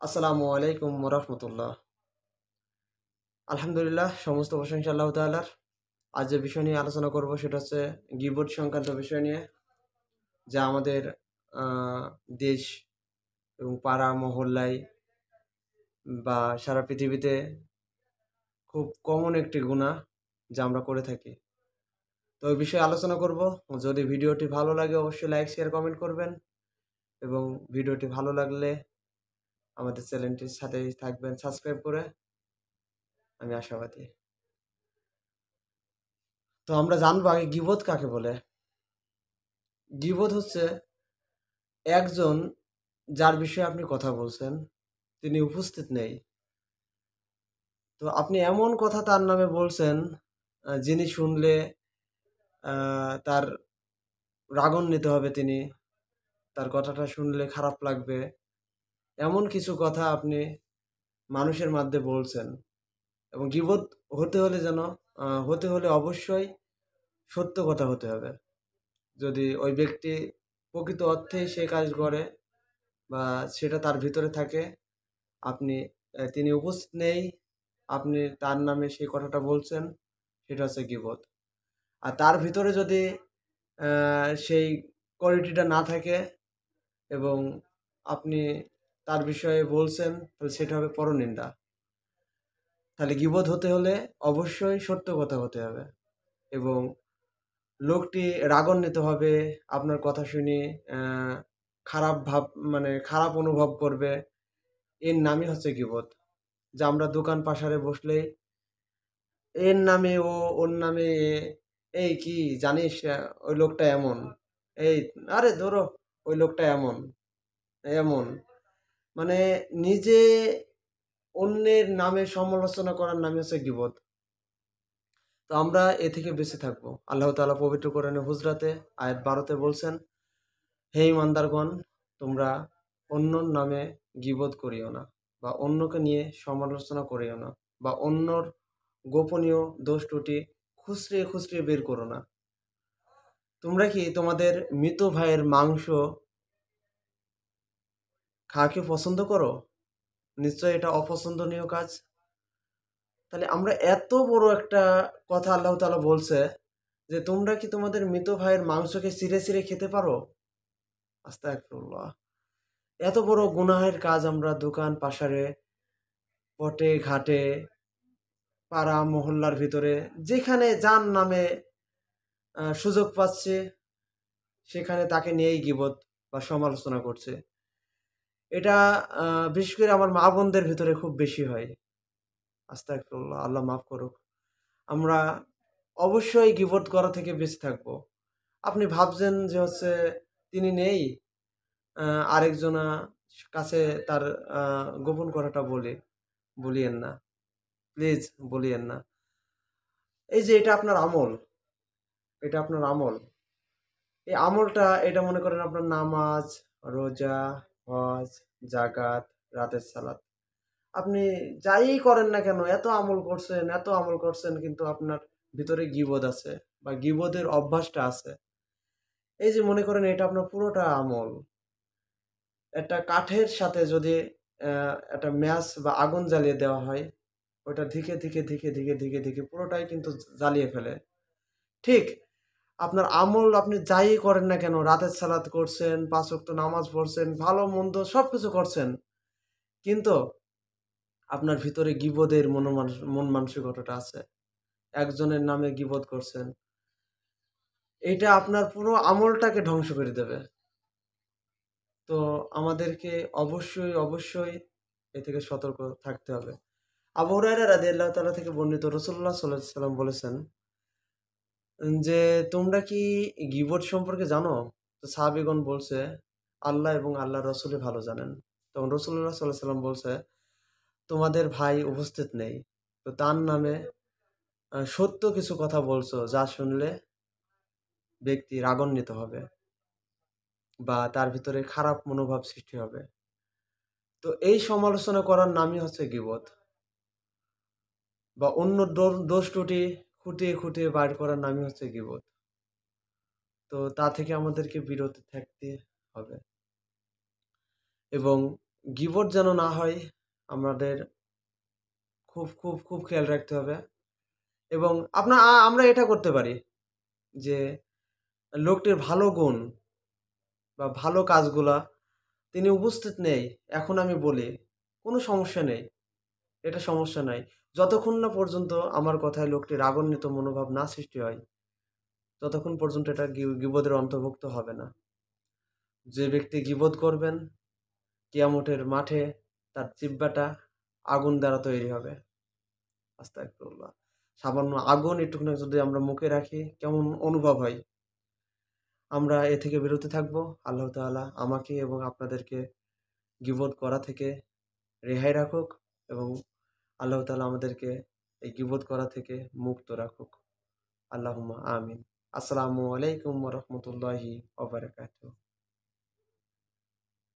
আসসালামু আলাইকুম রহমতুল্লাহ। আলহামদুলিল্লাহ, সমস্ত প্রশংসা আল্লাহ তাআলার। আজ যে বিষয় নিয়ে আলোচনা করব সেটা হচ্ছে গীবত সংক্রান্ত বিষয় নিয়ে, যা আমাদের আহ, দেশ এবং পাড়া মহল্লায় বা সারা পৃথিবীতে খুব কমন একটি গুনাহ যা আমরা করে থাকি। তো ওই বিষয়ে আলোচনা করব। যদি ভিডিওটি ভালো লাগে অবশ্যই লাইক শেয়ার কমেন্ট করবেন, এবং ভিডিওটি ভালো লাগলে আমাদের চ্যানেলটির সাথেই থাকবেন সাবস্ক্রাইব করে। আমি আশাবাদী। তো আমরা জানবো আগে গীবত কাকে বলে। গীবত হচ্ছে একজন যার বিষয়ে আপনি কথা বলছেন, তিনি উপস্থিত নেই। তো আপনি এমন কথা তার নামে বলছেন, যিনি শুনলে তার রাগান্বিত হবে, তিনি তার কথাটা শুনলে খারাপ লাগবে। এমন কিছু কথা আপনি মানুষের মধ্যে বলছেন। এবং গীবত হতে হলে যেন হতে হলে অবশ্যই সত্য কথা হতে হবে। যদি ওই ব্যক্তি প্রকৃত অর্থেই সে কাজ করে বা সেটা তার ভিতরে থাকে, আপনি তিনি উপস্থিত নেই, আপনি তার নামে সেই কথাটা বলছেন, সেটা হচ্ছে গীবত। আর তার ভিতরে যদি সেই কোয়ালিটিটা না থাকে এবং আপনি তার বিষয়ে বলছেন, তাহলে সেটা হবে পরনিন্দা। তাহলে গীবত হতে হলে অবশ্যই সত্য কথা হতে হবে, এবং লোকটি রাগান্বিত হবে, আপনার কথা শুনে আহ, খারাপ ভাব মানে খারাপ অনুভব করবে। এর নামই হচ্ছে গীবত। যা আমরা দোকান পাশারে বসলেই এর নামে ও, ওর নামে এ, এই কি জানিস, ওই লোকটা এমন, এই আরে ধরো, ওই লোকটা এমন এমন, মানে নিজে অন্যের নামে সমালোচনা করার নামে হচ্ছে গীবত। তো আমরা এ থেকে বেঁচে থাকবো। আল্লাহ তাআলা পবিত্র কোরআনে হুজরাতে আয়াত 12-তে বলছেন, হে ইমানদারগণ, তোমরা অন্যর নামে গীবত করিও না, বা অন্যকে নিয়ে সমালোচনা করিও না, বা অন্যর গোপনীয় দোষ ত্রুটি খুচরিয়ে খুচরিয়ে বের করো না। তোমরা কি তোমাদের মৃত ভাইয়ের মাংস খাওয়াকে পছন্দ করো? নিশ্চয় এটা অপছন্দনীয় কাজ। তাহলে আমরা এত বড় একটা কথা আল্লাহ তাআলা বলছে যে তোমরা কি তোমাদের মৃত ভাইয়ের মাংসকে ছিঁড়ে ছিঁড়ে খেতে পারো? আস্তাগফিরুল্লাহ। এত বড় গুনাহের কাজ আমরা দোকান পাশারে, পটে ঘাটে, পাড়া মহল্লার ভিতরে, যেখানে যার নামে সুযোগ পাচ্ছে সেখানে তাকে নিয়েই গীবত বা সমালোচনা করছে। এটা বিশেষ করে আমার মা বোনদের ভিতরে খুব বেশি হয়। আস্তাগফিরুল্লাহ, আল্লাহ মাফ করুক। আমরা অবশ্যই গীবত করা থেকে বেঁচে থাকবো। আপনি ভাবছেন যে হচ্ছে তিনি নেই, আরেকজনা কাছে তার গোপন কথাটা বলিয়েন না, প্লিজ বলিয়েন না। এই যে এটা আপনার আমল, এটা আপনার আমল। এই আমলটা, এটা মনে করেন আপনার নামাজ, রোজা, হজ, জাকাত, রাতের সালাত। আপনি যাই করেন না কেন, এত আমল করছেন, এত আমল করছেন, কিন্তু আপনার ভিতরে গীবত আছে বা গীবতের অভ্যাসটা আছে। এই যে মনে করেন এটা আপনার পুরোটা আমল। একটা কাঠের সাথে যদি একটা ম্যাচ বা আগুন জ্বালিয়ে দেওয়া হয়, ওটা ধিকে ধিকে ধিকে ধিকে ধিকে ধিকে পুরোটাই কিন্তু জ্বালিয়ে ফেলে। ঠিক আপনার আমল, আপনি যাই করেন না কেন, রাতের সালাত করছেন, ৫ ওয়াক্ত নামাজ পড়ছেন, ভালো মন্দ সবকিছু করছেন, কিন্তু আপনার ভিতরে গীবতের মন মানসিকতাটা আছে। একজনের নামে গীবত করছেন, এটা আপনার পুরো আমলটাকে ধ্বংস করে দেবে। তো আমাদেরকে অবশ্যই অবশ্যই এ থেকে সতর্ক থাকতে হবে। আবু হুরায়রা রাদিয়াল্লাহু তাআলা থেকে বর্ণিত, রাসূলুল্লাহ সাল্লাল্লাহু আলাইহি ওয়াসাল্লাম বলেছেন যে, তোমরা কি গীবত সম্পর্কে জানো? তো সাহাবীগণ বলছে, আল্লাহ এবং আল্লাহর রাসূলই ভালো জানেন। তখন রাসূলুল্লাহ সাল্লাল্লাহু আলাইহি ওয়াসাল্লাম বলছে, তোমাদের ভাই উপস্থিত নেই, তো তার নামে সত্য কিছু কথা বলছো, যা শুনলে ব্যক্তি রাগান্বিত হবে বা তার ভিতরে খারাপ মনোভাব সৃষ্টি হবে। তো এই সমালোচনা করার নামই হচ্ছে গীবত, বা অন্য দোষ ত্রুটি খুঁটিয়ে খুঁটিয়ে বাইর করার নামই হচ্ছে গীবত। তো তা থেকে আমাদেরকে বিরত থাকতে হবে। এবং গীবত যেন না হয়, আমাদের খুব খুব খুব খেয়াল রাখতে হবে। এবং আমরা এটা করতে পারি যে লোকটির ভালো গুণ বা ভালো কাজগুলা তিনি উপস্থিত নেই, এখন আমি বলি, কোনো সমস্যা নেই। এটা সমস্যা নাই। যতক্ষণ না পর্যন্ত আমার কথায় লোকটির রাগান্বিত মনোভাব না সৃষ্টি হয়, ততক্ষণ পর্যন্ত এটা গীবতের অন্তর্ভুক্ত হবে না। যে ব্যক্তি গীবত করবেন, কিয়ামতের মাঠে তার জিহ্বাটা আগুন দ্বারা তৈরি হবে। আস্তাগফিরুল্লাহ। সামান্য আগুন একটুখানি যদি আমরা মুখে রাখি, কেমন অনুভব হয়? আমরা এ থেকে বিরত থাকবো। আল্লাহ তাআলা আমাকে এবং আপনাদেরকে গীবত করা থেকে রেহাই রাখুক এবং আল্লাহ তাআলা আমাদেরকে এই গীবত করা থেকে মুক্ত রাখুক। আল্লাহুম্মা আমিন। আসসালামু আলাইকুম ওয়া রাহমাতুল্লাহি ওয়া বারাকাতুহু।